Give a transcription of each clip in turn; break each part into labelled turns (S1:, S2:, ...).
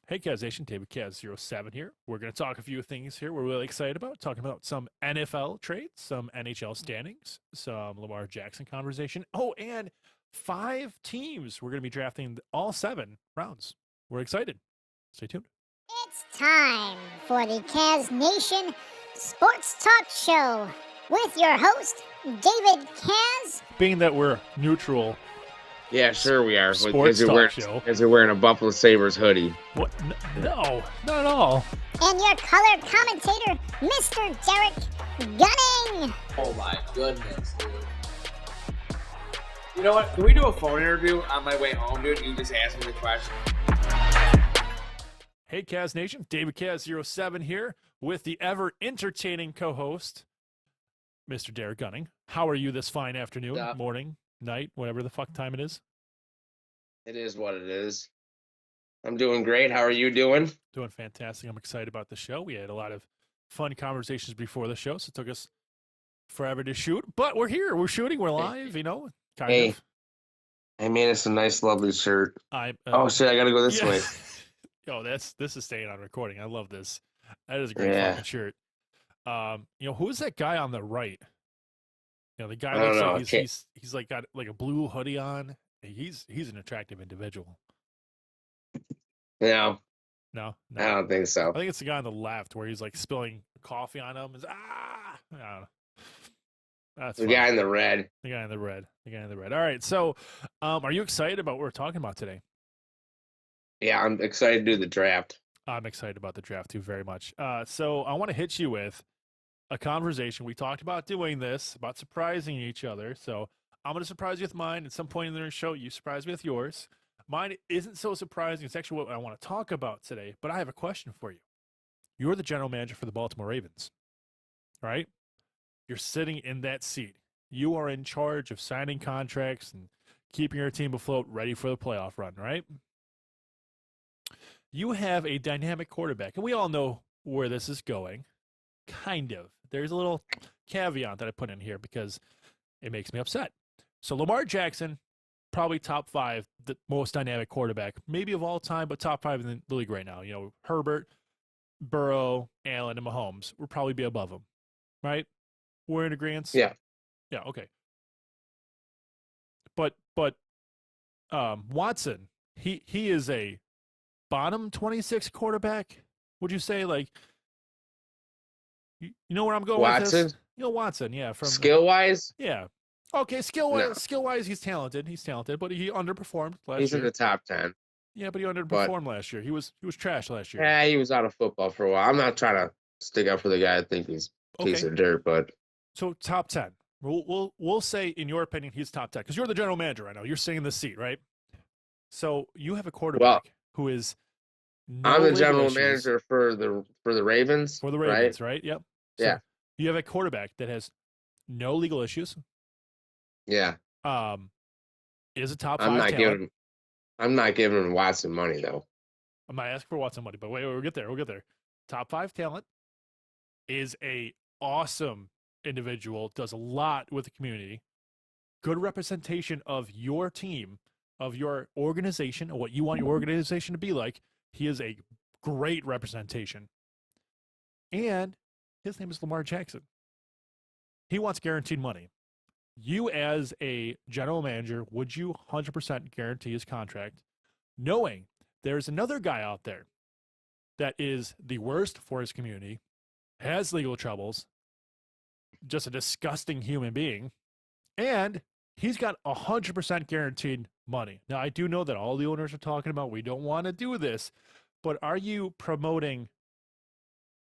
S1: Hey, KazzNation, David Kaz07 here. We're going to talk a few things here we're really excited about. Talking about some NFL trades, some NHL standings, some Lamar Jackson conversation. Oh, and 5 teams. We're going to be drafting all 7 rounds. We're excited. Stay tuned.
S2: It's time for the KazzNation Sports Talk Show with your host, David Kaz.
S1: Being that we're neutral.
S3: Yeah, sure we are.
S1: Sports talk show.
S3: As you're wearing a Buffalo Sabres hoodie.
S1: What? No, not at all.
S2: And your color commentator, Mr. Derrick Gunning.
S4: Oh my goodness, dude. You know what? Can we do a phone interview on my way home, dude? You just ask me the question.
S1: Hey, KazzNation, David Kaz07 here with the ever entertaining co-host, Mr. Derrick Gunning. How are you this fine afternoon, morning, night, whatever the fuck time it is?
S3: It is what it is. I'm doing great. How are you doing?
S1: Doing fantastic. I'm excited about the show. We had a lot of fun conversations before the show, so it took us forever to shoot. But we're here. We're shooting. We're live, you know, kind of.
S3: Hey, man, it's a nice, lovely shirt. Oh, shit, I got to go this way.
S1: Oh, this is staying on recording. I love this. That is a great fucking shirt. Who is that guy on the right? You know, the guy looks like he's like got like a blue hoodie on. He's an attractive individual.
S3: No.
S1: No,
S3: I don't think so.
S1: I think it's the guy on the left where he's like spilling coffee on him. I don't know. That's
S3: the guy in the red.
S1: The guy in the red. All right. So, are you excited about what we're talking about today?
S3: Yeah, I'm excited to do the draft.
S1: I'm excited about the draft too, very much. So I want to hit you with a conversation. We talked about doing this, about surprising each other. So I'm going to surprise you with mine. At some point in the show, you surprise me with yours. Mine isn't so surprising. It's actually what I want to talk about today. But I have a question for you. You're the general manager for the Baltimore Ravens, right? You're sitting in that seat. You are in charge of signing contracts and keeping your team afloat, ready for the playoff run, right? You have a dynamic quarterback, and we all know where this is going, kind of. There's a little caveat that I put in here because it makes me upset. So Lamar Jackson, probably top 5, the most dynamic quarterback, maybe of all time, but top 5 in the league right now. You know, Herbert, Burrow, Allen, and Mahomes would probably be above him, right? We're in agreement?
S3: Yeah.
S1: Yeah, okay. But Watson, he is a bottom 26 quarterback, would you say? Like, you know where I'm going with this? You know, Watson, yeah. From
S3: skill-wise?
S1: Yeah. Okay, skill-wise, he's talented, but he underperformed last year.
S3: He's in the top 10.
S1: Yeah, but he underperformed last year. He was trash last year.
S3: Yeah, he was out of football for a while. I'm not trying to stick up for the guy. I think he's a piece of dirt, but...
S1: So, top 10. We'll say, in your opinion, he's top 10, because you're the general manager, I know. You're sitting in the seat, right? So, you have a quarterback who is...
S3: I'm the general manager for the Ravens.
S1: For the Ravens, right? Yep. So
S3: yeah.
S1: You have a quarterback that has no legal issues.
S3: Yeah.
S1: Is a top 5 talent.
S3: I'm not giving Watson money, though.
S1: I'm not asking for Watson money, but wait, we'll get there. Top 5 talent, is a awesome individual, does a lot with the community, good representation of your team, of your organization, of what you want your organization to be like. He is a great representation. And his name is Lamar Jackson. He wants guaranteed money. You, as a general manager, would you 100% guarantee his contract, knowing there's another guy out there that is the worst for his community, has legal troubles, just a disgusting human being, and he's got 100% guaranteed money. Now, I do know that all the owners are talking about, we don't want to do this, but are you promoting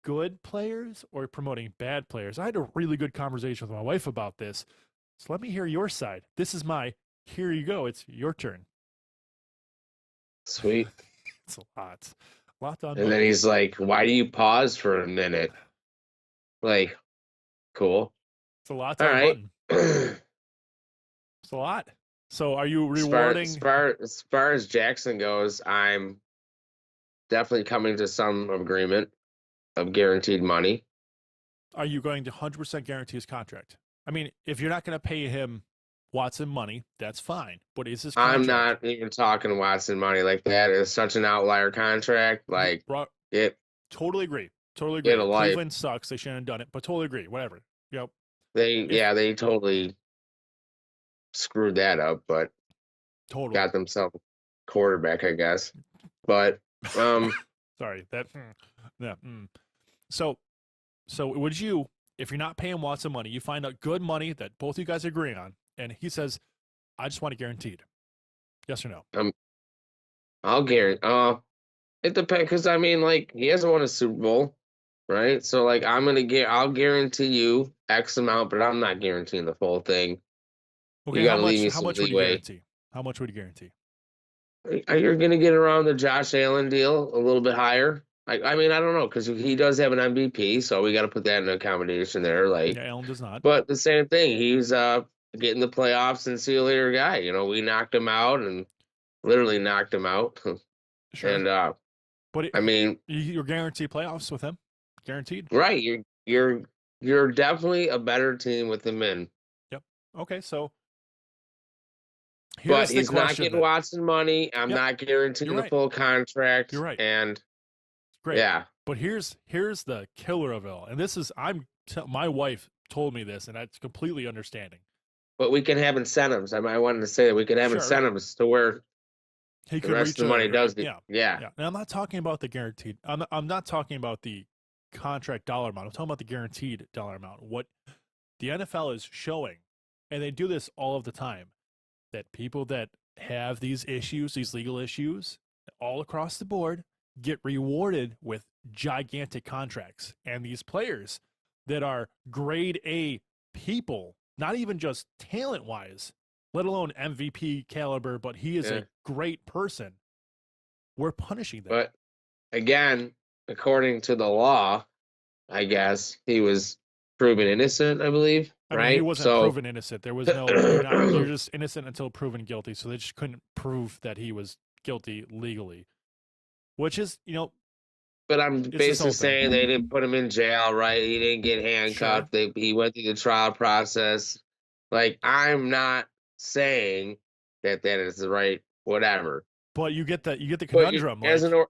S1: good players or promoting bad players? I had a really good conversation with my wife about this, so let me hear your side. This is here you go. It's your turn.
S3: Sweet.
S1: It's a lot to unload.
S3: And then he's like, why do you pause for a minute? Like, cool.
S1: It's a lot to unbutton. It's a lot. So are you rewarding?
S3: As far as Jackson goes, I'm definitely coming to some agreement of guaranteed money.
S1: Are you going to 100% guarantee his contract? I mean, if you're not going to pay him Watson money, that's fine. But is this
S3: I'm
S1: contract?
S3: not even talking Watson money like that. It's such an outlier contract. Like it
S1: Totally agree. Totally
S3: get a
S1: agree.
S3: life.
S1: Cleveland sucks. They shouldn't have done it, but totally agree. Whatever. Yep.
S3: They totally screwed that up, but
S1: Totally.
S3: got themselves a quarterback, I guess. But
S1: sorry, that yeah. So would you, if you're not paying Watson money, you find out good money that both you guys are agreeing on, and he says, I just want it guaranteed. Yes or no?
S3: I'll guarantee. It depends, because I mean, like, he hasn't won a Super Bowl, right? So, like, I'll guarantee you X amount, but I'm not guaranteeing the full thing.
S1: Okay,
S3: You got to leave me
S1: how
S3: some
S1: much would you
S3: leeway.
S1: guarantee? How much would you guarantee?
S3: You're going to get around the Josh Allen deal a little bit higher. I mean, I don't know, because he does have an MVP, so we got to put that in accommodation there. Like,
S1: Yeah, Allen does not.
S3: but the same thing, he's getting the playoffs and see you later guy. You know, we knocked him out and literally knocked him out.
S1: Sure.
S3: And
S1: but
S3: I mean,
S1: you're guaranteed playoffs with him, guaranteed.
S3: right? You're definitely a better team with him in.
S1: Yep. Okay, so
S3: But
S1: here's the
S3: he's not
S1: question.
S3: getting Watson money. I'm
S1: Yep.
S3: not guaranteeing
S1: You're
S3: the
S1: right.
S3: full contract.
S1: You're right.
S3: And
S1: Great.
S3: yeah,
S1: But here's the killer of it all, and this is my wife told me this, and that's completely understanding.
S3: but we can have incentives. I wanted to say that we could have
S1: Sure.
S3: incentives to where
S1: He
S3: the
S1: could
S3: rest
S1: reach
S3: of the money does.
S1: yeah.
S3: Yeah.
S1: And I'm not talking about the guaranteed. I'm not talking about the contract dollar amount. I'm talking about the guaranteed dollar amount. What the NFL is showing, and they do this all of the time, that people that have these issues, these legal issues, all across the board, get rewarded with gigantic contracts. And these players that are grade A people, not even just talent wise, let alone MVP caliber, but he is a great person, we're punishing them.
S3: But again, according to the law, I guess he was proven innocent, I believe.
S1: I
S3: right?
S1: mean, he wasn't proven innocent. There was no, you're just innocent until proven guilty. So they just couldn't prove that he was guilty legally, which is,
S3: But I'm
S1: this
S3: basically
S1: whole thing.
S3: saying they didn't put him in jail, right? He didn't get handcuffed. He went through the trial process. Like, I'm not saying that is the right whatever.
S1: But you get the conundrum.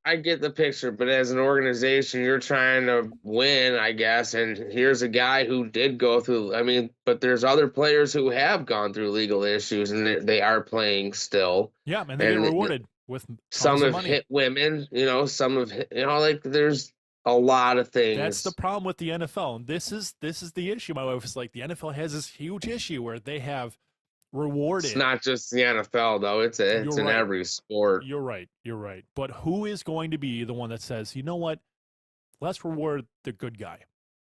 S3: I get the picture, but as an organization, you're trying to win, I guess. And here's a guy who did go through. I mean, but there's other players who have gone through legal issues, and they are playing still.
S1: Yeah, and they get rewarded with
S3: some have
S1: money.
S3: hit women. Some have hit. Like there's a lot of things.
S1: That's the problem with the NFL, and this is the issue. My wife is like, the NFL has this huge issue where they have rewarded.
S3: It's not just the NFL though. It's in every sport.
S1: You're right. But who is going to be the one that says, you know what? Let's reward the good guy.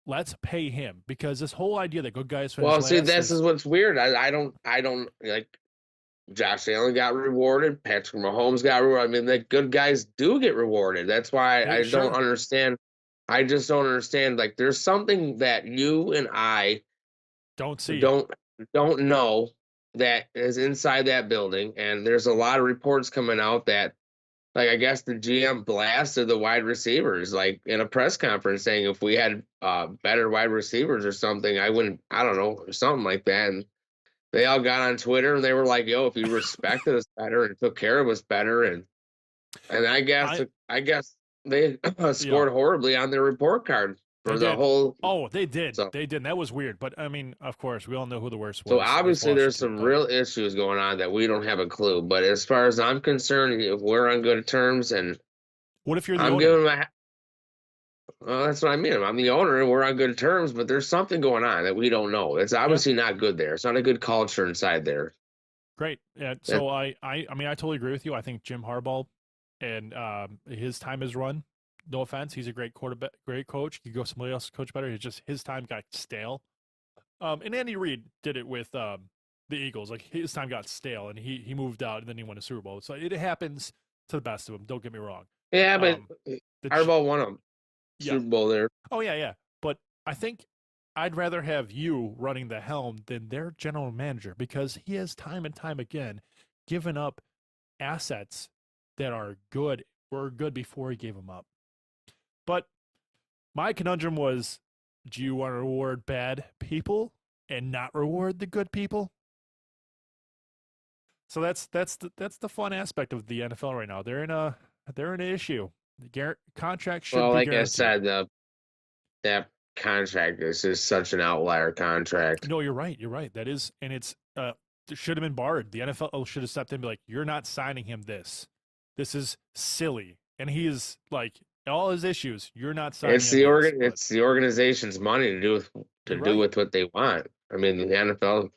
S1: Let's pay him, because this whole idea that good guys finish last.
S3: Well, see, this is what's weird. I don't like. Josh Allen got rewarded. Patrick Mahomes got rewarded. I mean, the good guys do get rewarded. That's why I don't understand. I just don't understand. Like, there's something that you and I
S1: don't see,
S3: don't know that is inside that building. And there's a lot of reports coming out that, like, I guess the GM blasted the wide receivers, like in a press conference, saying if we had better wide receivers or something, I don't know, or something like that. And they all got on Twitter and they were like, "Yo, if you respected us better and took care of us better," and I guess they scored horribly on their report card for the whole.
S1: Oh, they did. They did. And that was weird. But I mean, of course, we all know who the worst was.
S3: So obviously, there's some real issues going on that we don't have a clue. But as far as I'm concerned, if we're on good terms, and
S1: what if you're the
S3: I'm
S1: owner?
S3: giving my. Well, that's what I mean. I'm the owner and we're on good terms, but there's something going on that we don't know. It's obviously not good there. It's not a good culture inside there.
S1: Great. Yeah. So I mean, I totally agree with you. I think Jim Harbaugh and his time is run. No offense. He's a great quarterback, great coach. He could go somebody else coach better. It's just his time got stale. And Andy Reid did it with the Eagles. Like, his time got stale and he moved out and then he won a Super Bowl. So it happens to the best of them. Don't get me wrong.
S3: Yeah, but Harbaugh won them. Super Bowl there.
S1: Oh, yeah. But I think I'd rather have you running the helm than their general manager, because he has time and time again given up assets that were good before he gave them up. But my conundrum was, do you want to reward bad people and not reward the good people? So that's the fun aspect of the NFL right now. They're in an issue. The contract should
S3: Well,
S1: be
S3: like I
S1: guaranteed.
S3: said, that contract is just such an outlier contract.
S1: No, you're right. You're right. That is, and it's it should have been barred. The NFL should have stepped in and be like, "You're not signing him this. This is silly." And he is like all his issues. You're not signing.
S3: It's
S1: him
S3: the
S1: this, but
S3: it's the organization's money to do with
S1: You're
S3: do
S1: right.
S3: with what they want. I mean, the NFL.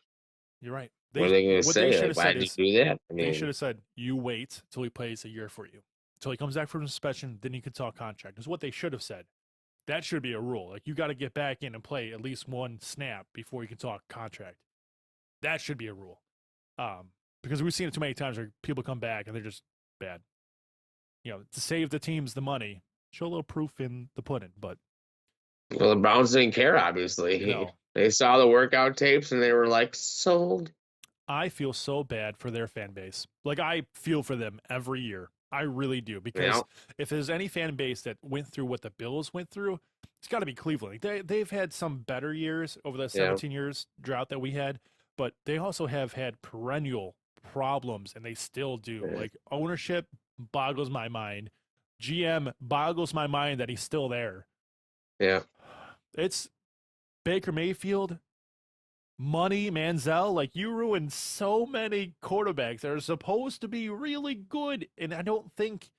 S1: you're right.
S3: What are they going to
S1: what they
S3: say?
S1: should
S3: Like,
S1: have
S3: why
S1: said
S3: did
S1: is
S3: you do that? I
S1: they
S3: mean,
S1: should have said, "You wait till he plays a year for you, till he comes back from suspension. Then you can talk contract." Is what they should have said. That should be a rule. Like you got to get back in and play at least one snap before you can talk contract. That should be a rule. Because we've seen it too many times where people come back and they're just bad. You know, to save the teams the money, show a little proof in the pudding. But
S3: well, the Browns didn't care. Obviously,
S1: no,
S3: they saw the workout tapes and they were like, sold.
S1: I feel so bad for their fan base. Like I feel for them every year. I really do, because
S3: Yeah.
S1: if there's any fan base that went through what the Bills went through, it's got to be Cleveland. They've had some better years over the 17 years drought that we had, but they also have had perennial problems, and they still do.
S3: Yeah.
S1: Like ownership boggles my mind. GM boggles my mind that he's still there.
S3: Yeah.
S1: It's Baker Mayfield, money, Manziel. Like you ruined so many quarterbacks that are supposed to be really good, and I don't think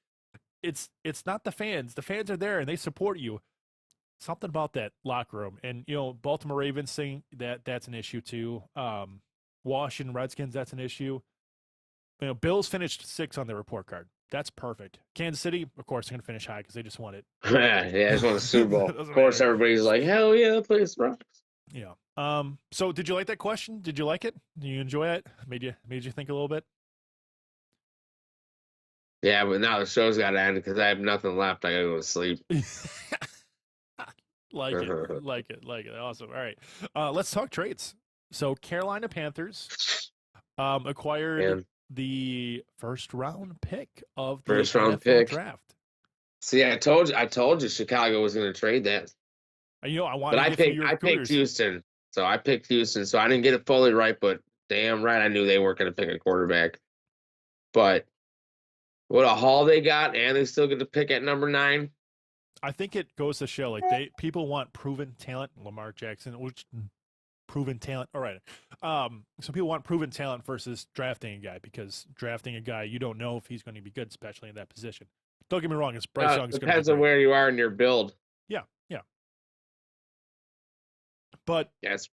S1: it's not the fans. The fans are there and they support you. Something about that locker room, and Baltimore Ravens thing, that's an issue too. Washington Redskins, that's an issue. Bills finished 6th on their report card. That's perfect. Kansas City, of course, they're going to finish high because they just won it.
S3: Yeah, they just won the Super Bowl. Of
S1: Doesn't
S3: course,
S1: matter.
S3: everybody's like, hell yeah, that place rocks.
S1: Yeah. So did you like that question? Did you like it? Did you enjoy it? Made you think a little bit?
S3: Yeah, but now the show's got to end because I have nothing left. I got to go to sleep.
S1: Like it. Awesome. All right. Let's talk trades. So Carolina Panthers acquired
S3: Man.
S1: the first round pick of the
S3: First round
S1: NFL
S3: pick.
S1: draft.
S3: See, I told you Chicago was going to trade that.
S1: And, I
S3: But
S1: wanted
S3: I
S1: to get your
S3: picked
S1: Cougars.
S3: Houston. So I picked Houston. So I didn't get it fully right, but damn right I knew they weren't going to pick a quarterback. But what a haul they got, and they still get to pick at number 9.
S1: I think it goes to show people want proven talent. Lamar Jackson, which proven talent. All right. So people want proven talent versus drafting a guy, because drafting a guy, you don't know if he's going to be good, especially in that position. Don't get me wrong. It's Bryce Young's going to be
S3: depends on
S1: great.
S3: where you are in your build.
S1: Yeah. But
S3: That's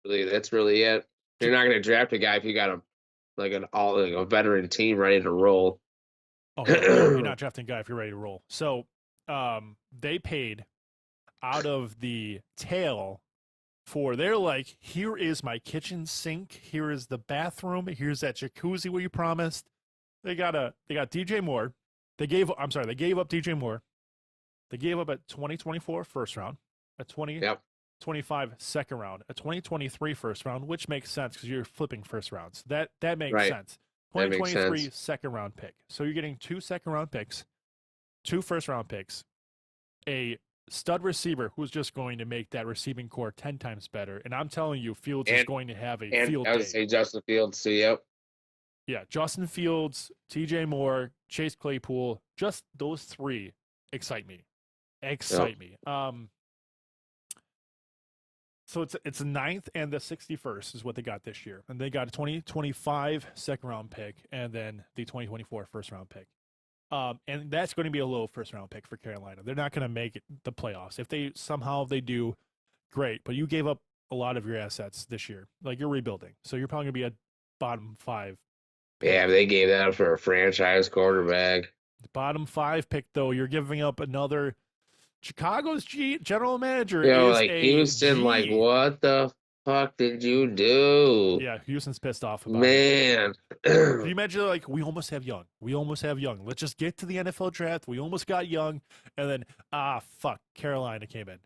S3: really it. You're not going to draft a guy if you got a veteran team ready to roll.
S1: you're not drafting a guy if you're ready to roll. So they paid out of the tail for, they're like, here is my kitchen sink, here is the bathroom, here's that jacuzzi we promised. They got DJ Moore. They gave up DJ Moore. They gave up a 2024 first round, a 2025 second round, a 2023 first round, which makes sense because you're flipping first rounds. That makes
S3: Right.
S1: sense.
S3: That makes
S1: 2023
S3: sense.
S1: second round pick. So you're getting 2 second round picks, 2 first round picks, a stud receiver who's just going to make that receiving core 10 times better. And I'm telling you, Fields is going to have a
S3: And
S1: field
S3: I would
S1: day.
S3: say Justin Fields. So yep.
S1: Yeah, Justin Fields, TJ Moore, Chase Claypool, just those 3 excite me. So it's the 9th and the 61st is what they got this year. And they got a 2025 second round pick and then the 2024 first round pick. And that's going to be a low first round pick for Carolina. They're not going to make it the playoffs. If they do, great. But you gave up a lot of your assets this year. Like, you're rebuilding. So you're probably going to be a bottom 5.
S3: Yeah, they gave that up for a franchise quarterback.
S1: Bottom 5 pick, though. You're giving up another. Chicago's general manager
S3: Yo,
S1: is
S3: like
S1: a
S3: Houston,
S1: G.
S3: like, what the fuck did you do?
S1: Yeah, Houston's pissed off about it.
S3: Man.
S1: Can you imagine, like, we almost have Young. Let's just get to the NFL draft. We almost got Young. And then, fuck, Carolina came in.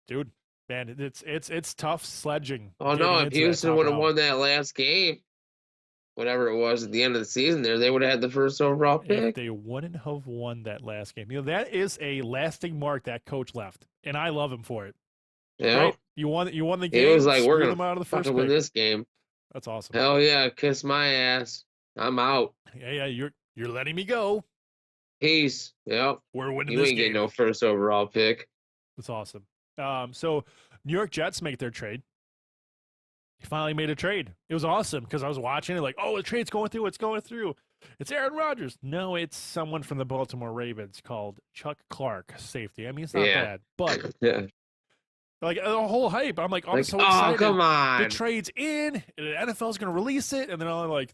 S1: Dude, man, it's tough sledging.
S3: Oh,
S1: getting
S3: no, if
S1: into that
S3: Houston
S1: top
S3: would have
S1: round.
S3: won that last game, whatever it was at the end of the season there, they would have had the first overall
S1: If
S3: pick.
S1: they wouldn't have won that last game. That is a lasting mark that coach left. And I love him for it.
S3: Yeah.
S1: Right? You won the game.
S3: It was like, we're
S1: screw
S3: going
S1: them out of
S3: to
S1: the first
S3: fucking win
S1: pick.
S3: this game.
S1: That's awesome.
S3: Hell yeah, kiss my ass. I'm out.
S1: Yeah, you're letting me go.
S3: Peace. Yep.
S1: We're winning
S3: You
S1: this
S3: ain't getting
S1: game.
S3: no first overall pick.
S1: That's awesome. So New York Jets make their trade. He finally made a trade. It was awesome because I was watching it like, oh, the trade's going through. It's going through. It's Aaron Rodgers. No, it's someone from the Baltimore Ravens called Chuck Clark, safety. I mean, it's not bad, but
S3: Yeah.
S1: like the whole hype, I'm like, I'm so
S3: oh,
S1: excited.
S3: come on.
S1: The trade's in. The NFL's going to release it, and then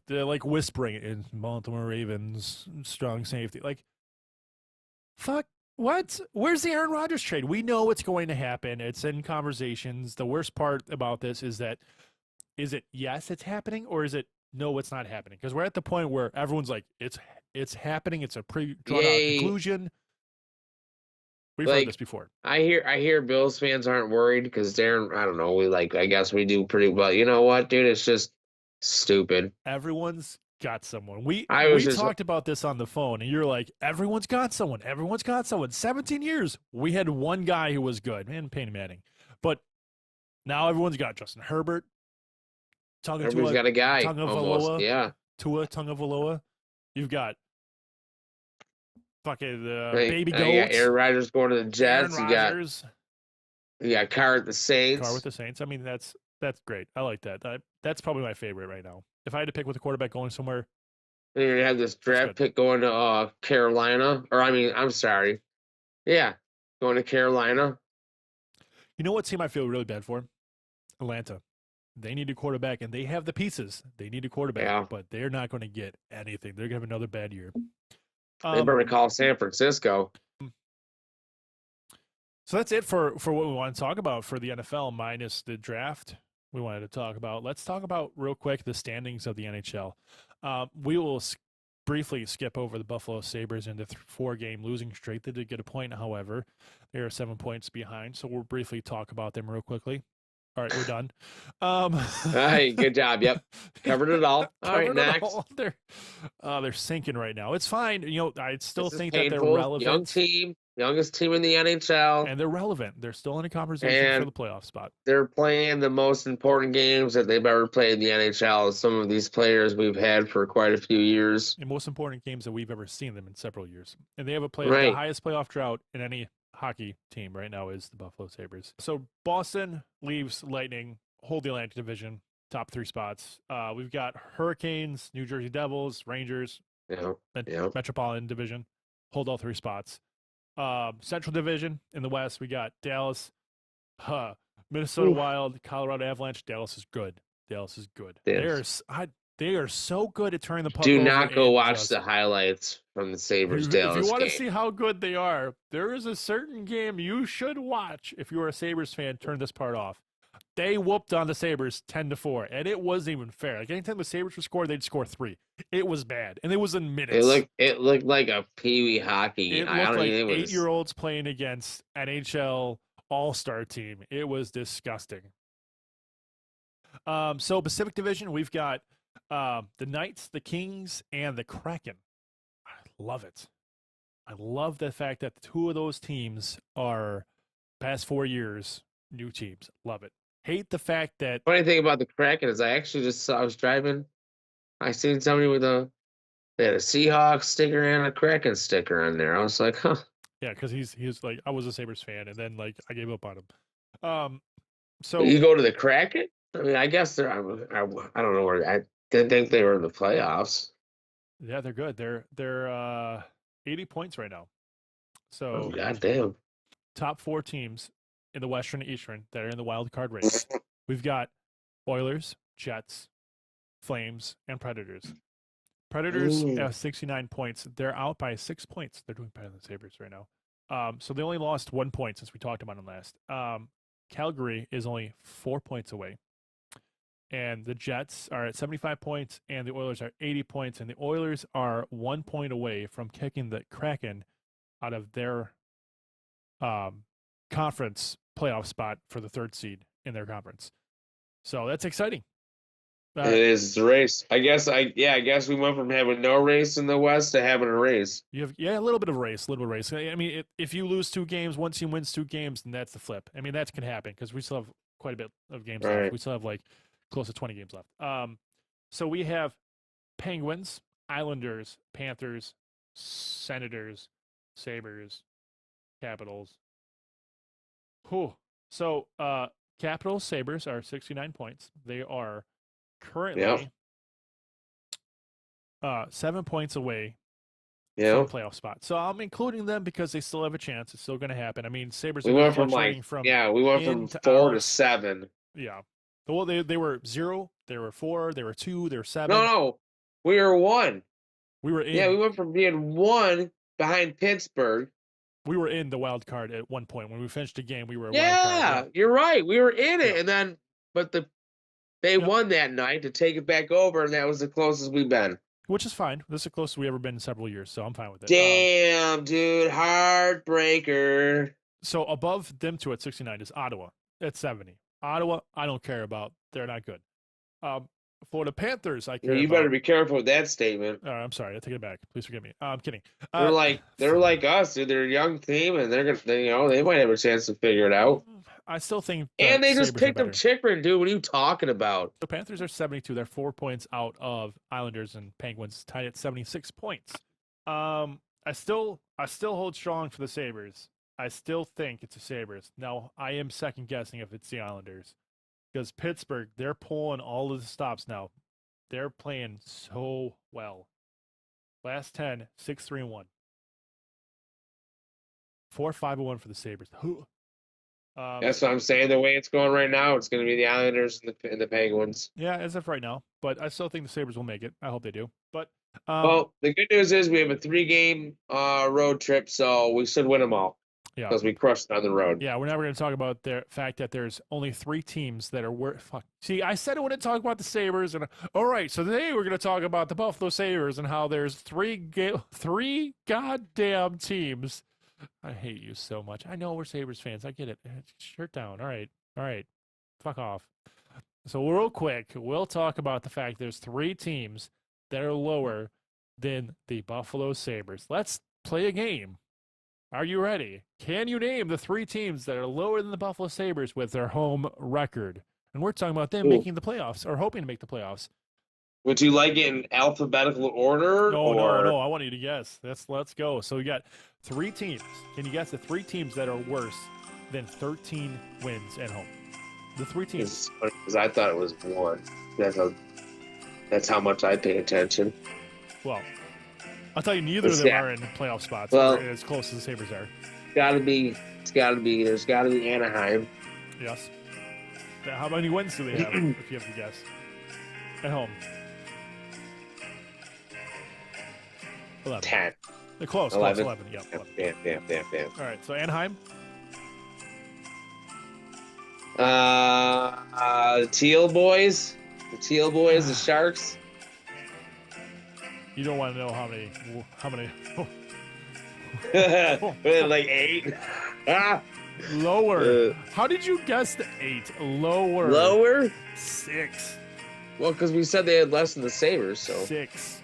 S1: they're like whispering it in Baltimore Ravens strong safety. Like, fuck. What? Where's the Aaron Rodgers trade? We know what's going to happen. It's in conversations. The worst part about this is that, is it yes, it's happening, or is it no, it's not happening? Because we're at the point where everyone's like, it's happening. It's a pre-drawn out conclusion. We've heard this before.
S3: I hear Bills fans aren't worried because Darren, I don't know, I guess we do pretty well. You know what, dude? It's just stupid.
S1: Everyone's got someone. We talked about this on the phone, and you're like, everyone's got someone. Everyone's got someone. 17 years. We had one guy who was good, man, Peyton Manning. But now everyone's got Justin Herbert.
S3: Everyone's got a guy.
S1: Tagovailoa.
S3: Yeah.
S1: Tua Tagovailoa. You've got fucking baby goat.
S3: You got Aaron Rodgers going to the Jets.
S1: Aaron Rodgers.
S3: You got Carr at the Saints.
S1: Carr with the Saints. I mean, that's great. I like that. That's probably my favorite right now. If I had to pick with a quarterback going somewhere.
S3: Then you have this draft pick going to Carolina. Or, I'm sorry. Yeah, going to Carolina.
S1: You know what team I feel really bad for? Atlanta. They need a quarterback, and they have the pieces. They need a quarterback, but they're not going to get anything. They're going to have another bad year.
S3: They better call San Francisco.
S1: So that's it for what we want to talk about for the NFL, minus the draft we wanted to talk about. Let's talk about real quick the standings of the NHL. We will briefly skip over the Buffalo Sabres into 4-game losing streak. They did get a point, however. They are 7 points behind, so we'll briefly talk about them real quickly. All right, we're done.
S3: Hey, good job. Yep, covered it all. All right, next.
S1: They're sinking right now. It's fine. You know, I still think
S3: painful.
S1: That they're relevant.
S3: Young team, youngest team in the NHL,
S1: and they're relevant. They're still in a conversation for the playoff spot.
S3: They're playing the most important games that they've ever played in the NHL. Some of these players we've had for quite a few years.
S1: The most important games that we've ever seen them in several years, and they have the highest playoff drought in any hockey team right now is the Buffalo Sabres. So Boston, Leafs, Lightning hold the Atlantic Division, top 3 spots. We've got Hurricanes, New Jersey Devils, Rangers, Metropolitan Division, hold all 3 spots. Central Division in the West, we got Dallas, Minnesota Wild, Colorado Avalanche. Dallas is good. They are so good at turning the puck over.
S3: Do not go watch the highlights from the Sabres Dallas.
S1: If you want to see how good they are, there is a certain game you should watch if you're a Sabres fan. Turn this part off. They whooped on the Sabres 10-4, and it wasn't even fair. Like anytime the Sabres would score, they'd score 3. It was bad, and it was in minutes.
S3: It looked like a peewee hockey.
S1: It looked like 8-year-olds playing against NHL All-Star team. It was disgusting. So Pacific Division, we've got the Knights, the Kings, and the Kraken. I love it. I love the fact that 2 of those teams are past 4 years new teams. Love it. Hate the fact that.
S3: Funny thing about the Kraken is I actually just saw. I was driving. I seen somebody they had a Seahawks sticker and a Kraken sticker on there. I was like, huh.
S1: Yeah, because he's like, I was a Sabres fan, and then like I gave up on him. So
S3: you go to the Kraken? I mean, I guess they're. I don't know where. I didn't think they were in the playoffs.
S1: Yeah, they're good. They're 80 points right now. So
S3: goddamn.
S1: Top 4 teams in the Western and Eastern that are in the wild card race. We've got Oilers, Jets, Flames, and Predators. Predators have 69 points. They're out by 6 points. They're doing better than the Sabres right now. So they only lost 1 point since we talked about them last. Calgary is only 4 points away. And the Jets are at 75 points, and the Oilers are 80 points. And the Oilers are 1 point away from kicking the Kraken out of their conference playoff spot for the 3rd seed in their conference. So that's exciting.
S3: It is the race. I guess we went from having no race in the West to having a race.
S1: You have a little bit of race. I mean, if you lose 2 games, one team wins 2 games, then that's the flip. I mean, that can happen because we still have quite a bit of games left. We still have like close to 20 games left. So we have Penguins, Islanders, Panthers, Senators, Sabres, Capitals. Whew. So Capitals, Sabres are 69 points. They are currently 7 points away from a playoff spot. So I'm including them because they still have a chance. It's still going to happen. I mean, Sabres
S3: We went from we went from 4 to 7.
S1: Yeah. Well, they were 0, they were 4, they were 2, they were 7.
S3: No, we were 1.
S1: We were in.
S3: Yeah, we went from being 1 behind Pittsburgh.
S1: We were in the wild card at one point. When we finished the game, we were a wild
S3: Yeah,
S1: card.
S3: you're right. We were in it, and then they won that night to take it back over, and that was the closest we've been.
S1: Which is fine. This is the closest we've ever been in several years, so I'm fine with it.
S3: Damn, dude, heartbreaker.
S1: So above them two at 69 is Ottawa at 70. Ottawa, I don't care about. They're not good. For the Panthers, I care
S3: You
S1: about.
S3: better be careful with that statement.
S1: I'm sorry, I take it back. Please forgive me. I'm kidding.
S3: They're like us, dude. They're a young team, and they might have a chance to figure it out.
S1: I still think.
S3: And they just
S1: Sabres
S3: picked up Chikrin, dude. What are you talking about?
S1: The Panthers are 72. They're 4 points out of Islanders and Penguins, tied at 76 points. I still hold strong for the Sabres. I still think it's the Sabres. Now, I am second guessing if it's the Islanders. Because Pittsburgh, they're pulling all of the stops now. They're playing so well. Last 10, 6-3-1. 4-5-1 for the Sabres.
S3: That's what I'm saying. The way it's going right now, it's going to be the Islanders and the Penguins.
S1: Yeah, as of right now. But I still think the Sabres will make it. I hope they do. But
S3: well, the good news is we have a 3-game road trip, so we should win them all.
S1: Yeah,
S3: because we crushed on the road.
S1: Yeah, we're never going to talk about the fact that there's only 3 teams that are worth. Fuck. See, I said I wouldn't talk about the Sabres, and all right, so today we're going to talk about the Buffalo Sabres and how there's 3 goddamn teams. I hate you so much. I know we're Sabres fans. I get it. Shirt down. All right. Fuck off. So real quick, we'll talk about the fact there's 3 teams that are lower than the Buffalo Sabres. Let's play a game. Are you ready? Can you name the 3 teams that are lower than the Buffalo Sabres with their home record? And we're talking about them making the playoffs or hoping to make the playoffs.
S3: Would you like it in alphabetical order?
S1: No. I want you to guess. Let's go. So we got 3 teams. Can you guess the 3 teams that are worse than 13 wins at home? The 3 teams.
S3: Because I thought it was 1. That's how much I pay attention.
S1: Well, I'll tell you, neither of them are in playoff spots.
S3: Well,
S1: as close as the Sabres are.
S3: There's got to be Anaheim.
S1: Yes. How many wins do they have, if you have to guess? At home. 11.
S3: 10.
S1: They're close.
S3: 11.
S1: 11. Yep.
S3: 11. Damn.
S1: All right, so Anaheim.
S3: The Teal Boys. The Sharks.
S1: You don't want to know how many.
S3: Like 8.
S1: Lower. How did you guess the 8? Lower.
S3: Lower?
S1: 6.
S3: Well, because we said they had less than the Sabres, so.
S1: 6.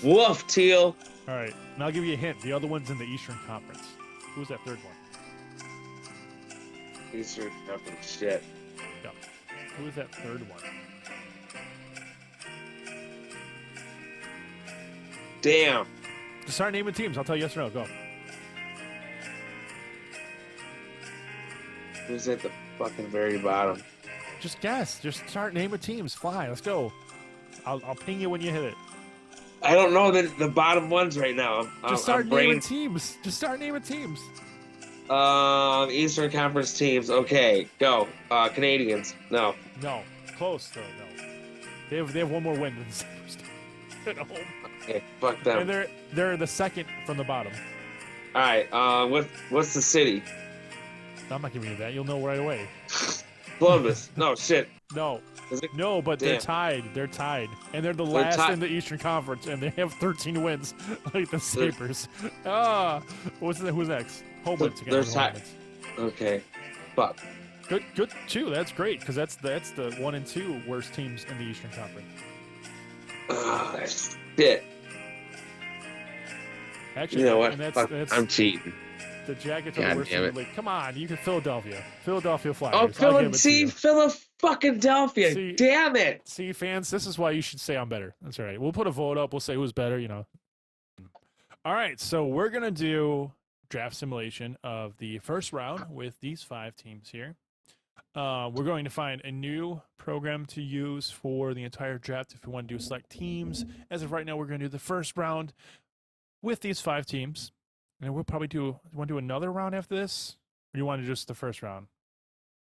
S3: Woof, Teal.
S1: All right, and I'll give you a hint. The other one's in the Eastern Conference. Who's that third one?
S3: Eastern Conference shit.
S1: Yeah. Who is that third one?
S3: Damn.
S1: Just start naming teams. I'll tell you yes or no. Go.
S3: Who's at the fucking very bottom?
S1: Just guess. Just start naming teams. Fly. Let's go. I'll ping you when you hit it.
S3: I don't know the bottom ones right now.
S1: Just start naming teams. Just start naming teams.
S3: Eastern Conference teams. Okay, go. Canadians. No.
S1: No. Close though. No. They have one more win than the Sabres at home.
S3: Okay, fuck them.
S1: And they're the second from the bottom.
S3: All right. What's the city?
S1: I'm not giving you that. You'll know right away.
S3: Columbus. No shit.
S1: No. No, but
S3: Damn.
S1: They're tied. And they're the last in the Eastern Conference, and they have 13 wins like the Sabres. Who's next? Home wins again.
S3: They're tied. Okay. Fuck.
S1: Good too. That's great, because that's the 1 and 2 worst teams in the Eastern Conference.
S3: Shit.
S1: Actually,
S3: You know what?
S1: and
S3: Fuck, I'm cheating.
S1: the Jackets are
S3: God
S1: the worst
S3: damn
S1: team
S3: it.
S1: in the league. Come on, you can Philadelphia Flyers.
S3: Oh,
S1: I'll give it to you.
S3: Philadelphia.
S1: See-
S3: Damn it.
S1: See, fans, this is why you should say I'm better. That's all right. We'll put a vote up. We'll say who's better, All right, so we're going to do draft simulation of the first round with these 5 teams here. We're going to find a new program to use for the entire draft if we want to do select teams. As of right now, we're going to do the first round with these 5 teams. And we'll probably do another round after this? Or do you want to just the first round?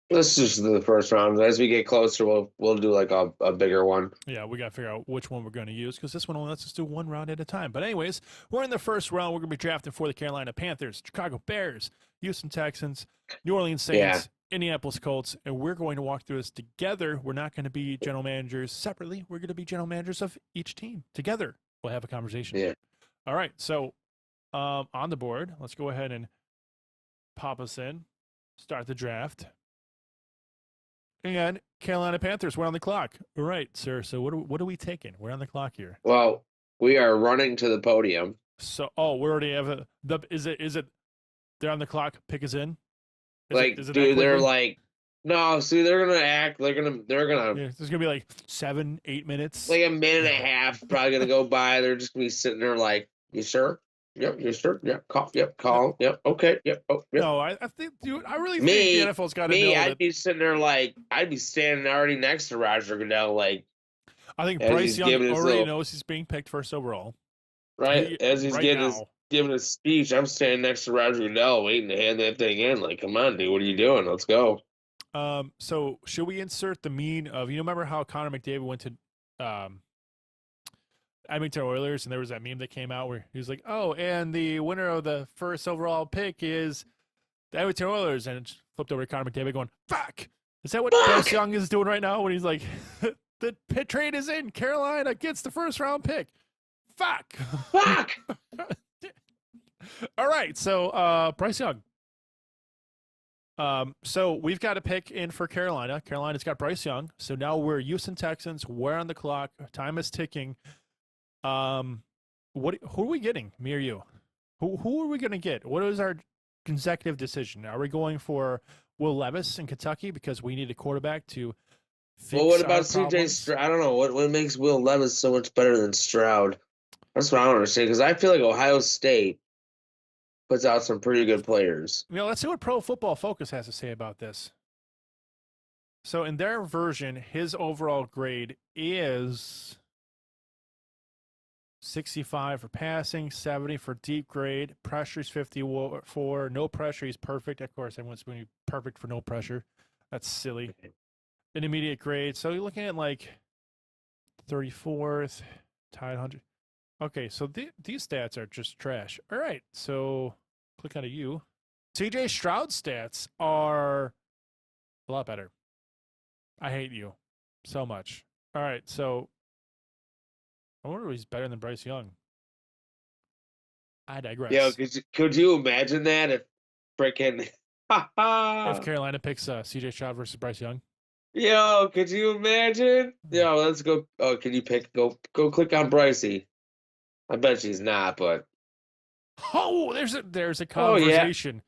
S3: Let's just do the first round. As we get closer, we'll do like a bigger one.
S1: Yeah, we got to figure out which one we're going to use because this one only lets us do one round at a time. But anyways, we're in the first round. We're going to be drafting for the Carolina Panthers, Chicago Bears, Houston Texans, New Orleans Saints, Indianapolis Colts, and we're going to walk through this together. We're not going to be general managers separately. We're going to be general managers of each team together. We'll have a conversation.
S3: Yeah.
S1: All right, so on the board, let's go ahead and pop us in, start the draft. And Carolina Panthers, we're on the clock. All right, sir. So what are we taking? We're on the clock here.
S3: Well, we are running to the podium.
S1: So we already have is it they're on the clock, pick is in? Is it
S3: Dude, they're like, no, see, they're gonna act, they're gonna
S1: yeah, there's gonna be like 7-8 minutes.
S3: like a minute and a half probably gonna go by. They're just gonna be sitting there like, you sure? Yep, you sure? Yep, call, yep, okay, yep, oh, yep.
S1: No, I think, dude, I really think the NFL's got to know
S3: I'd
S1: that.
S3: be sitting there like, I'd be standing already next to Roger Goodell, like,
S1: I think
S3: as
S1: Bryce
S3: he's
S1: Young
S3: giving his
S1: already
S3: little-
S1: knows he's being picked first overall.
S3: right? As he's
S1: right
S3: giving his speech, I'm standing next to Roger Goodell waiting to hand that thing in. Like, come on, dude, what are you doing? Let's go.
S1: So should we insert the meme of, remember how Connor McDavid went to Edmonton Oilers and there was that meme that came out where he was like, oh, and the winner of the first overall pick is the Edmonton Oilers, and it flipped over to Connor McDavid going, fuck! Is that what Bryce Young is doing right now when he's like, the pit trade is in, Carolina gets the first round pick. Fuck!
S3: Fuck!
S1: All right, so Bryce Young. So we've got a pick in for Carolina. Carolina's got Bryce Young. So now we're Houston Texans. We're on the clock. Time is ticking. Who are we getting? Me or you? Who are we going to get? What is our consecutive decision? Are we going for Will Levis in Kentucky because we need a quarterback to fix
S3: Well, what about
S1: our
S3: CJ
S1: problems?
S3: Stroud? I don't know. What makes Will Levis so much better than Stroud? That's what I don't understand, because I feel like Ohio State puts out some pretty good players.
S1: Let's see what Pro Football Focus has to say about this. So in their version, his overall grade is 65 for passing, 70 for deep grade. Pressure is 54. No pressure, he's perfect. Of course, everyone's going to be perfect for no pressure. That's silly. Intermediate grade. So you're looking at like 34th, tied 100. Okay, so these stats are just trash. All right, so click on a U. CJ Stroud stats are a lot better. I hate you so much. All right, so I wonder if he's better than Bryce Young. I digress.
S3: Yeah, could you imagine that if freaking
S1: If Carolina picks CJ Stroud versus Bryce Young.
S3: Yo, could you imagine? Yo, let's go. Oh, can you pick? Go click on Brycey. I bet she's not, but
S1: Oh, there's a
S3: Oh, yeah.
S1: conversation.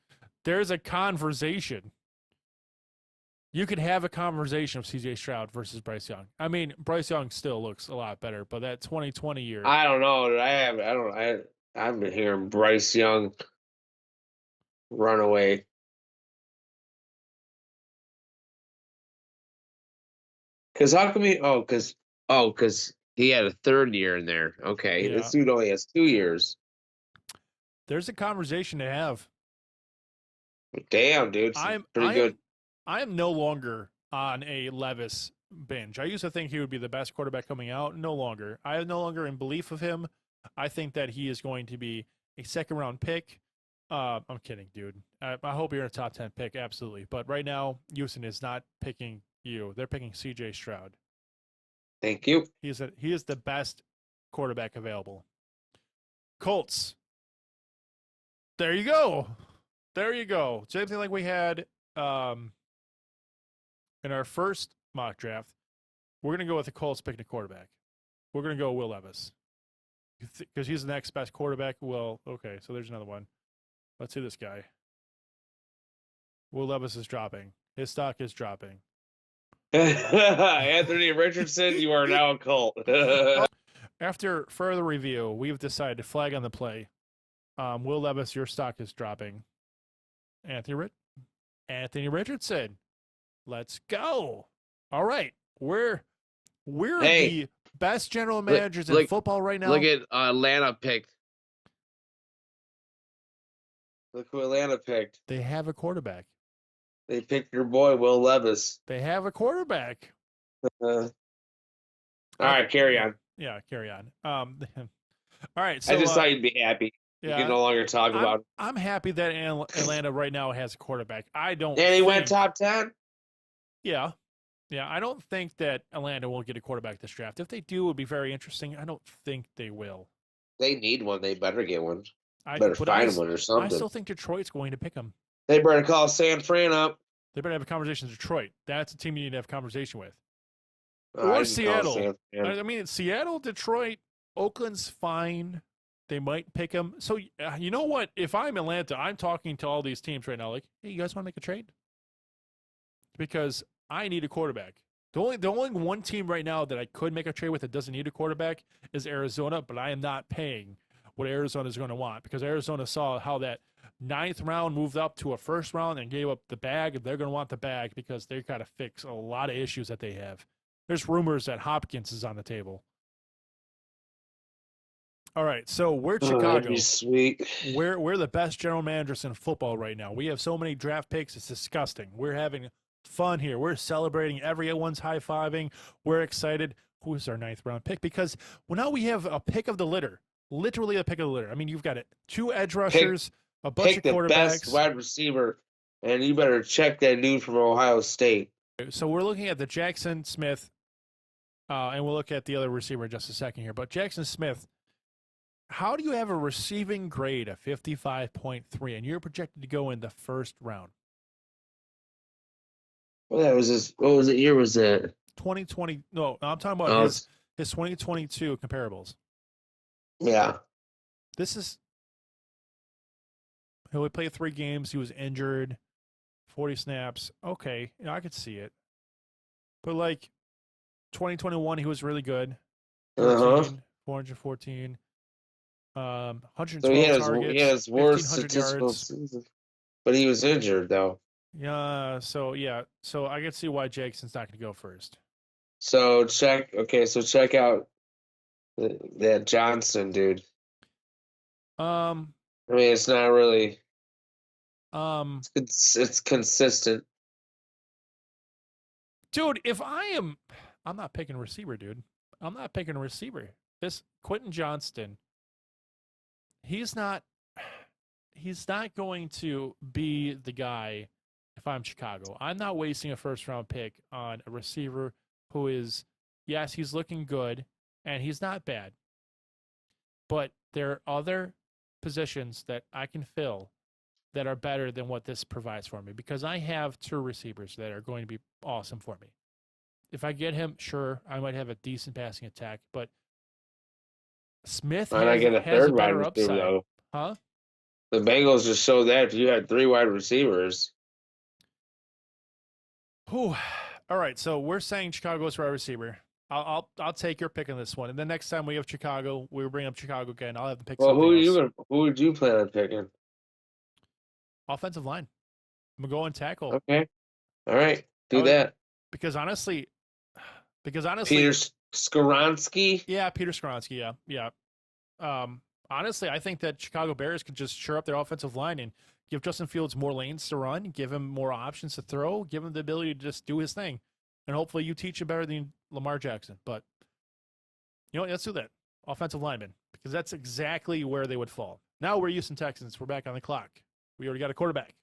S1: There's a conversation. You could have a conversation of CJ Stroud versus Bryce Young. I mean, Bryce Young still looks a lot better, but that 2020 year.
S3: I don't know. I've been hearing Bryce Young run away. Because how come he? Because he had a third year in there. Okay,
S1: Yeah.
S3: this dude only has 2 years.
S1: There's a conversation to have.
S3: Damn, dude, pretty good.
S1: I am no longer on a Levis binge. I used to think he would be the best quarterback coming out. No longer. I am no longer in belief of him. I think that he is going to be a second-round pick. I'm kidding, dude. I hope you're a top 10 pick, absolutely. But right now, Houston is not picking you. They're picking CJ Stroud.
S3: Thank you.
S1: He is the best quarterback available. Colts. There you go. There you go. Same thing like we had in our first mock draft. We're going to go with the Colts picking a quarterback. We're going to go Will Levis. Because he's the next best quarterback. Well, okay, so there's another one. Let's see this guy. Will Levis is dropping. His stock is dropping.
S3: Anthony Richardson, you are now a Colt.
S1: After further review, we've decided to flag on the play. Will Levis, your stock is dropping. Anthony Richardson. Let's go. All right. We're the best general managers in football right now.
S3: Look at Atlanta picked. Look who Atlanta picked.
S1: They have a quarterback.
S3: They picked your boy, Will Levis.
S1: They have a quarterback.
S3: All right, carry on.
S1: Yeah, carry on. All right. So,
S3: I just thought you'd be happy.
S1: Yeah,
S3: you can no longer talk about it.
S1: I'm happy that Atlanta right now has a quarterback.
S3: And he went top 10?
S1: Yeah. Yeah, I don't think that Atlanta will get a quarterback this draft. If they do, it would be very interesting. I don't think they will.
S3: They need one. They better get one. Better find one or something.
S1: I still think Detroit's going to pick him.
S3: They better call San Fran up.
S1: They better have a conversation with Detroit. That's a team you need to have a conversation with. Or Seattle. I mean, Seattle, Detroit, Oakland's fine. They might pick him. So, you know what? If I'm Atlanta, I'm talking to all these teams right now like, hey, you guys want to make a trade? Because I need a quarterback. The only one team right now that I could make a trade with that doesn't need a quarterback is Arizona, but I am not paying what Arizona is going to want because Arizona saw how that 9th round moved up to a 1st round and gave up the bag. They're going to want the bag because they got to fix a lot of issues that they have. There's rumors that Hopkins is on the table. All right, so we're Chicago.
S3: That'd be sweet.
S1: We're the best general managers in football right now. We have so many draft picks, it's disgusting. We're having fun here. We're celebrating. Everyone's high-fiving. We're excited. Who's our 9th round pick? Because now we have a pick of the litter. Literally a pick of the litter. I mean, you've got 2 edge rushers, a bunch of quarterbacks.
S3: Pick the best wide receiver, and you better check that dude from Ohio State.
S1: So we're looking at the Jackson Smith, and we'll look at the other receiver in just a second here. But Jackson Smith, how do you have a receiving grade of 55.3, and you're projected to go in the 1st round?
S3: Well, that was what was it? Year was that?
S1: 2020. No, I'm talking about his 2022 comparables.
S3: Yeah.
S1: This is. He only played 3 games. He was injured. 40 snaps. Okay, I could see it. But 2021, he was really good. 414. 112 targets.
S3: He had his worst statistical season. But he was injured though.
S1: Yeah, so I can see why Jackson's not going to go first.
S3: So check out that Johnson dude. I mean, it's not really. It's consistent.
S1: Dude, I'm not picking a receiver, dude. I'm not picking a receiver. This Quentin Johnston, he's not going to be the guy. If I'm Chicago, I'm not wasting a 1st round pick on a receiver who is, yes, he's looking good and he's not bad. But there are other positions that I can fill that are better than what this provides for me because I have 2 receivers that are going to be awesome for me. If I get him, sure, I might have a decent passing attack, but Smith has a better upside. Though. Huh?
S3: The Bengals just showed that if you had 3 wide receivers.
S1: Whew. All right, so we're saying Chicago's wide receiver. I'll take your pick on this one, and then next time we have Chicago, we bring up Chicago again. I'll have to pick. Well,
S3: who would you plan on picking?
S1: Offensive line. I'm gonna go and tackle.
S3: Okay. All right. Do that.
S1: Because honestly,
S3: Peter Skoronski.
S1: Yeah, Peter Skoronski. Yeah. Honestly, I think that Chicago Bears could just shore up their offensive line and give Justin Fields more lanes to run, give him more options to throw, give him the ability to just do his thing. And hopefully you teach him better than Lamar Jackson. But, you know what? Let's do that. Offensive lineman. Because that's exactly where they would fall. Now we're Houston Texans. We're back on the clock. We already got a quarterback.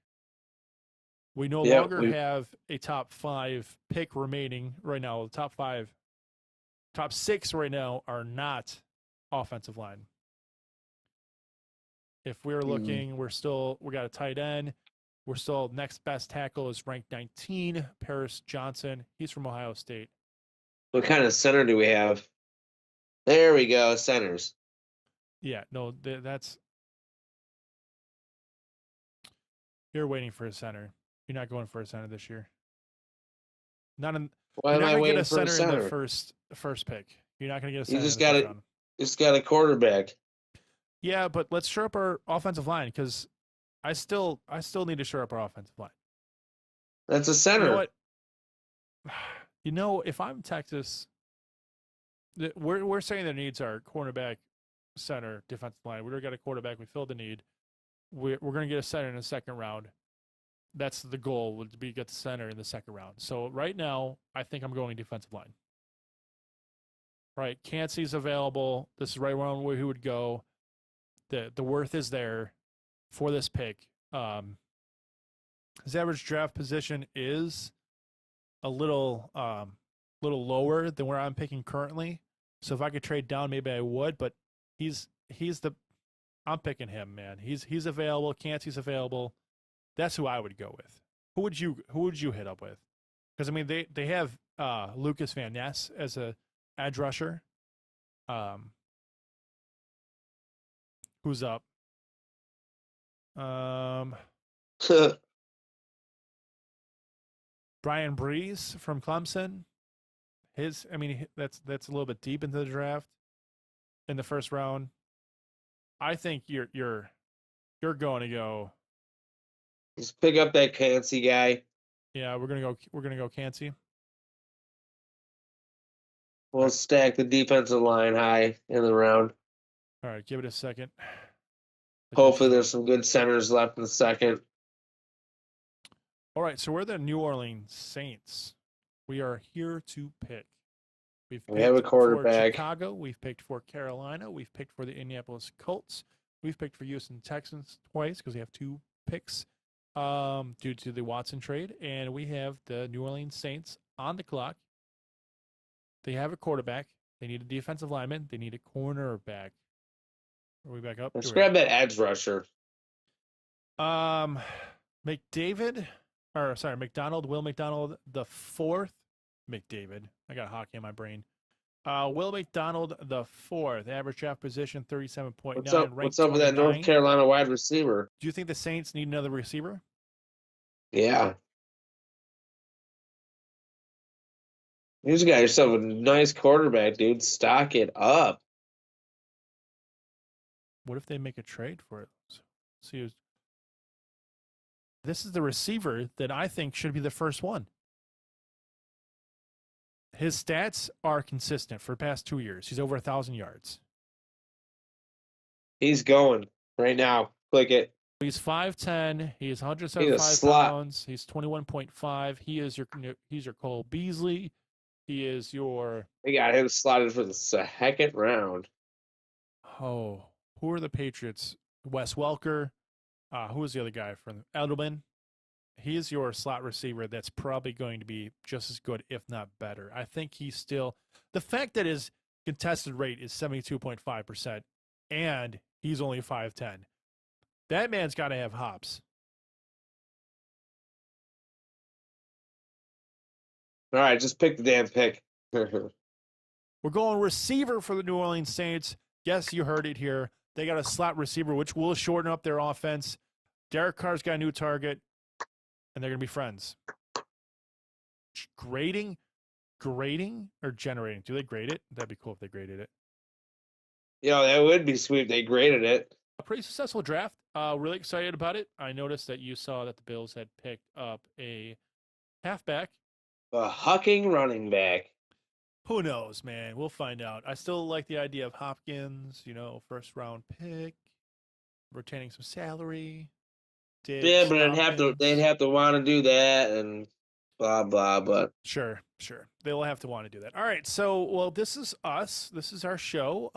S1: We no longer have a top 5 pick remaining right now. The top 6 right now are not offensive line. If we're looking, we got a tight end. We're still next best tackle is ranked 19, Paris Johnson. He's from Ohio State.
S3: What kind of center do we have? There we go, centers.
S1: Yeah, no, that's You're waiting for a center. You're not going for a center this year. Not in.
S3: Why
S1: You're
S3: am
S1: not
S3: I
S1: gonna
S3: waiting
S1: get a
S3: for a
S1: center in the
S3: center?
S1: first pick. You're not gonna get a
S3: You
S1: center in
S3: just
S1: the
S3: got
S1: first
S3: it.
S1: round.
S3: Just got a quarterback.
S1: Yeah, but let's shore up our offensive line because I still need to shore up our offensive line.
S3: That's a
S1: You
S3: center.
S1: know what? You know, if I'm Texas, we're saying the needs are cornerback, center, defensive line. We already got a quarterback. We filled the need. We're going to get a center in the second round. That's the goal, would be get the center in the second round. So right now, I think I'm going defensive line. Right, Cansey's available. This is right around where he would go. The worth is there for this pick. His average draft position is a little lower than where I'm picking currently. So if I could trade down, maybe I would. But I'm picking him, man. He's available. Cansey's available. That's who I would go with. Who would you hit up with? Because I mean they have Lucas Van Ness as a edge rusher. Who's up? Brian Breeze from Clemson. That's a little bit deep into the draft in the first round. I think you're going to go.
S3: Just pick up that Cansey guy.
S1: Yeah, we're gonna go Cansey.
S3: We'll stack the defensive line high in the round.
S1: All right, give it a second.
S3: Hopefully, there's some good centers left in the second.
S1: All right, so we're the New Orleans Saints. We are here to pick.
S3: We have a quarterback.
S1: For Chicago. We've picked for Carolina. We've picked for the Indianapolis Colts. We've picked for Houston Texans twice because we have 2 picks due to the Watson trade. And we have the New Orleans Saints on the clock. They have a quarterback. They need a defensive lineman. They need a cornerback. Are we back up?
S3: Let's grab that edge rusher.
S1: Will McDonald the fourth. McDavid. I got hockey in my brain. Will McDonald the fourth. Average draft position 37.9.
S3: What's up with that North Carolina wide receiver?
S1: Do you think the Saints need another receiver?
S3: Yeah. You just got yourself a nice quarterback, dude. Stock it up.
S1: What if they make a trade for it? See, this is the receiver that I think should be the first one. His stats are consistent for the past 2 years. He's over 1,000 yards.
S3: He's going right now. Click it.
S1: He's 5'10". He's 175 pounds. He's 21.5. He's your Cole Beasley. He is your.
S3: They got him slotted for the second round.
S1: Oh, who are the Patriots? Wes Welker. Who is the other guy from Edelman? He is your slot receiver that's probably going to be just as good, if not better. I think he's still the fact that his contested rate is 72.5% and he's only 5'10". That man's got to have hops.
S3: All right, just pick the damn pick.
S1: We're going receiver for the New Orleans Saints. Yes, you heard it here. They got a slot receiver, which will shorten up their offense. Derek Carr's got a new target, and they're going to be friends. Grading or generating? Do they grade it? That'd be cool if they graded it.
S3: Yeah, that would be sweet if they graded it.
S1: A pretty successful draft. Really excited about it. I noticed that you saw that the Bills had picked up a halfback.
S3: A hucking running back.
S1: Who knows, man? We'll find out. I still like the idea of Hopkins, first round pick, retaining some salary.
S3: Yeah, but they'd have to want to do that and blah blah. But
S1: sure, they will have to want to do that. All right, so this is us. This is our show.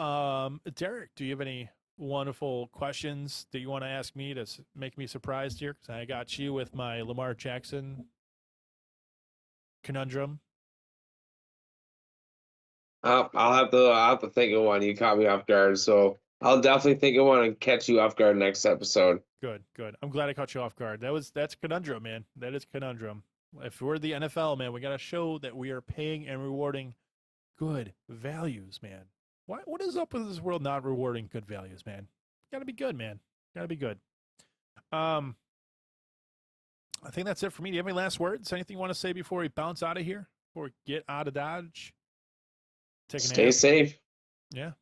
S1: Derrick, do you have any wonderful questions that you want to ask me to make me surprised here? Because I got you with my Lamar Jackson conundrum.
S3: I'll have to think of one. You caught me off guard, so I'll definitely think of one and catch you off guard next episode.
S1: Good. I'm glad I caught you off guard. That's conundrum, man. That is conundrum. If we're the NFL, man, we got to show that we are paying and rewarding good values, man. What is up with this world not rewarding good values, man? Got to be good, man. Got to be good. I think that's it for me. Do you have any last words? Anything you want to say before we bounce out of here? Before we get out of Dodge?
S3: Stay safe.
S1: Yeah.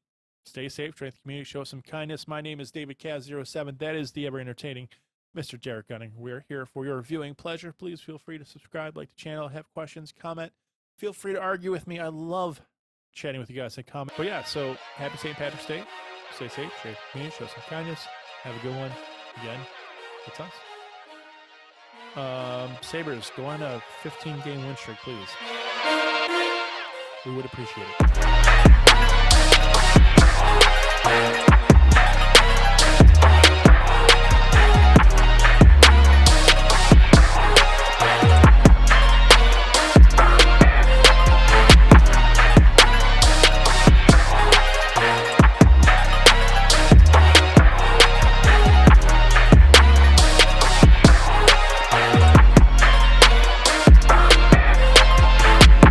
S1: Stay safe. Try the community. Show some kindness. My name is David Kaz07. That is the ever entertaining Mr. Derrick Gunning. We're here for your viewing pleasure. Please feel free to subscribe, like the channel, have questions, comment. Feel free to argue with me. I love chatting with you guys and comment. But yeah, so happy St. Patrick's Day. Stay safe. Share the community. Show some kindness. Have a good one. Again, it's us. Sabres, go on a 15-game win streak, please. We would appreciate it.